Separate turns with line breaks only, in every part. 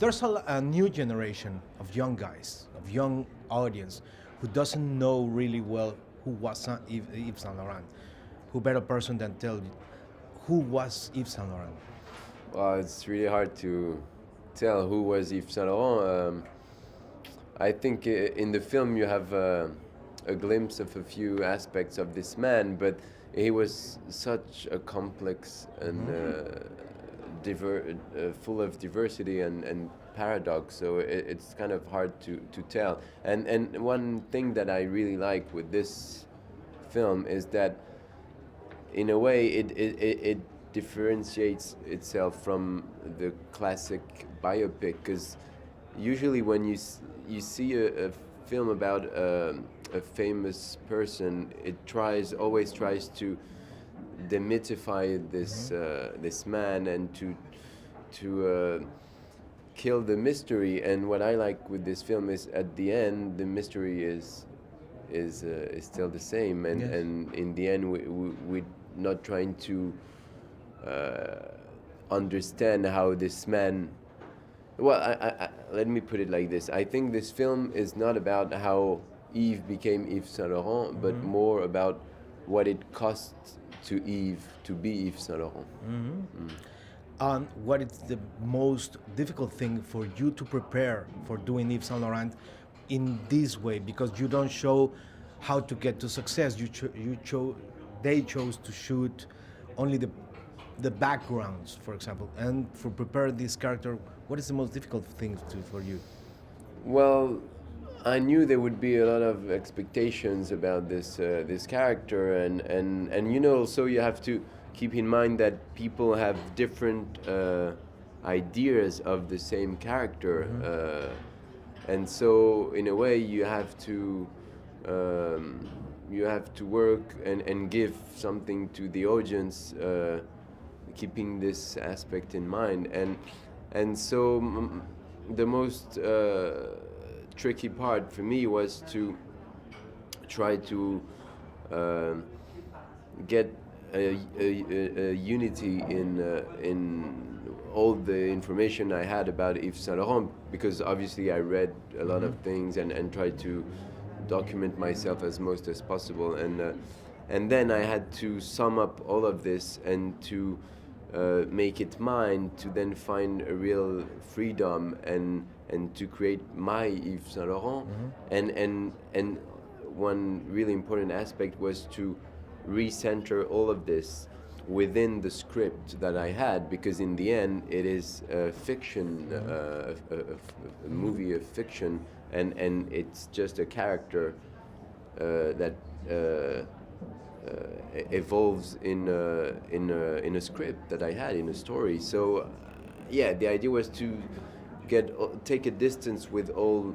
There's a new generation of young guys, of young audience, who doesn't know really well who was Yves Saint Laurent. Who better person than tell you who was Yves Saint Laurent?
Well, it's really hard to tell who was Yves Saint Laurent. I think in the film you have a glimpse of a few aspects of this man, but he was such a complex and full of diversity and paradox, so it's kind of hard to tell. And one thing that I really like with this film is that in a way it differentiates itself from the classic biopic, because usually when you see a film about a famous person, it always tries to demystify this man and to kill the mystery. And what I like with this film is at the end the mystery is still the same, and
Yes.
and in the end we're not trying to understand how this man. Well, let me put it like this. I think this film is not about how Yves became Yves Saint Laurent, but more about what it cost to Yves to be Yves Saint Laurent.
What is the most difficult thing for you to prepare for doing Yves Saint Laurent in this way? Because you don't show how to get to success. They chose to shoot only the backgrounds, for example. And for prepare this character, what is the most difficult thing for you?
Well, I knew there would be a lot of expectations about this character, and you know, so you have to keep in mind that people have different ideas of the same character, and so in a way you have to work and give something to the audience, keeping this aspect in mind, and so the most tricky part for me was to try to get a unity in all the information I had about Yves Saint Laurent, because obviously I read a lot of things and tried to document myself as most as possible, and then I had to sum up all of this and to make it mine, to then find a real freedom and to create my Yves Saint Laurent. And one really important aspect was to recenter all of this within the script that I had, because in the end it is a fiction, a movie of fiction, and it's just a character that evolves in a script that I had, in a story. So yeah, the idea was to take a distance with all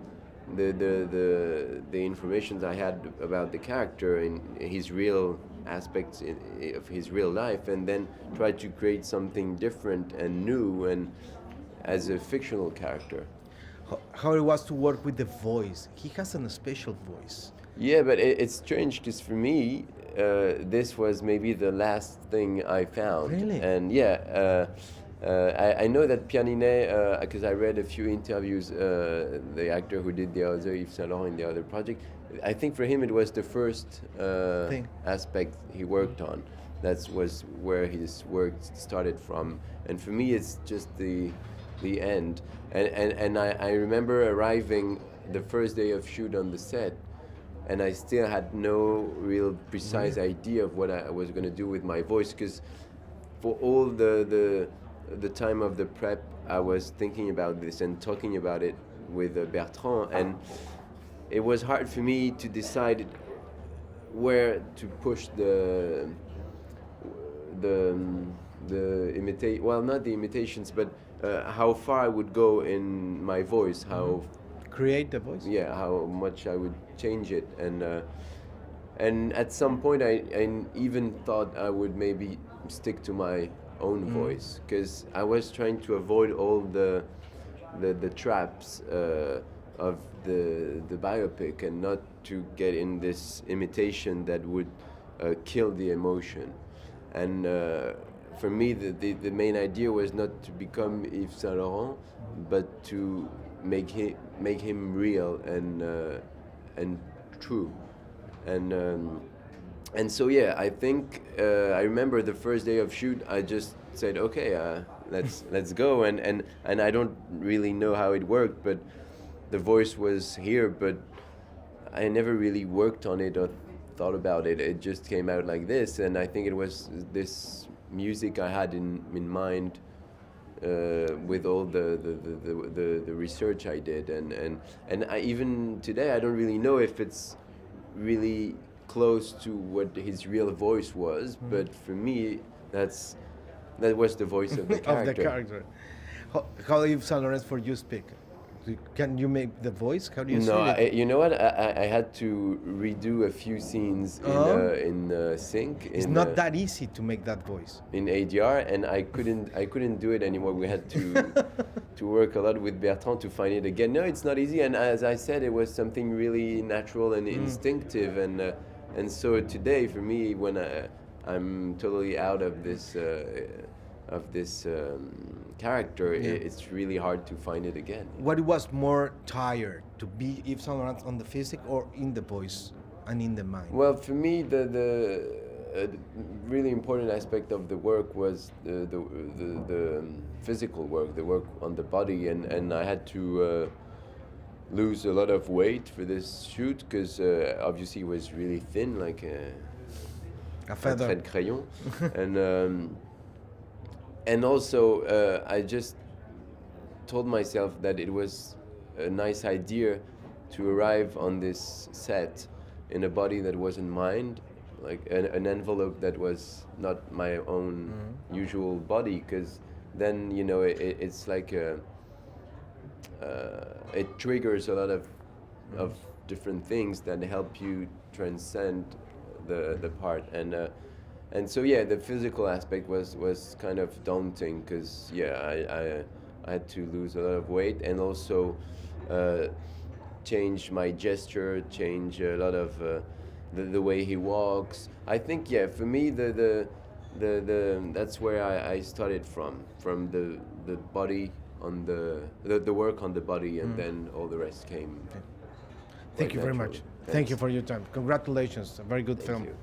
the information I had about the character and his real aspects of his real life, and then try to create something different and new and as a fictional character.
How it was to work with the voice? He has a special voice.
Yeah, but it's strange because for me, this was maybe the last thing I found.
Really?
And yeah, I know that Pierre Niney, because I read a few interviews, the actor who did the other Yves Saint Laurent in the other project, I think for him it was the first aspect he worked on. That was where his work started from. And for me it's just the end. And I remember arriving the first day of shoot on the set, and I still had no real precise idea of what I was going to do with my voice, because for all the time of the prep I was thinking about this and talking about it with Bertrand, and it was hard for me to decide where to push the not the imitations, but how far I would go in my voice, how
Create the voice?
yeah, how much I would change it, and at some point I even thought I would maybe stick to my own voice, because I was trying to avoid all the traps of the biopic, and not to get in this imitation that would kill the emotion. And for me, the main idea was not to become Yves Saint Laurent, but to make him real and true, and so yeah, I think I remember the first day of shoot, I just said, okay, let's go, and I don't really know how it worked, but the voice was here, but I never really worked on it or thought about it. It just came out like this, and I think it was this music I had in mind with all the research I did, and I, even today I don't really know if it's really close to what his real voice was, but for me that was the voice of the character.
Of the character. How Yves Saint Laurent for you speak? Can you make the voice? How do you say it?
You know what? I had to redo a few scenes in sync.
It's not that easy to make that voice.
In ADR, and I couldn't do it anymore. We had to work a lot with Bertrand to find it again. No, it's not easy. And as I said, it was something really natural and instinctive. And so today, for me, when I'm totally out of this character, it's really hard to find it again.
What was more tired, to be Yves Saint Laurent on the physique or in the voice and in the mind?
Well, for me, the really important aspect of the work was the physical work, the work on the body, and I had to lose a lot of weight for this shoot because obviously it was really thin, like
a feather.
Trait de crayon, and also I just told myself that it was a nice idea to arrive on this set in a body that wasn't mine, like an envelope that was not my own usual body, because then, you know, it's like it triggers a lot of different things that help you transcend the part, and so yeah, the physical aspect was kind of daunting because I had to lose a lot of weight and also change my gesture, change a lot of the way he walks. I think for me the that's where I started from the body on the work on the body, and then all the rest came.
Okay. Thank you very much. Thank you for your time. Congratulations, a very good film.
You.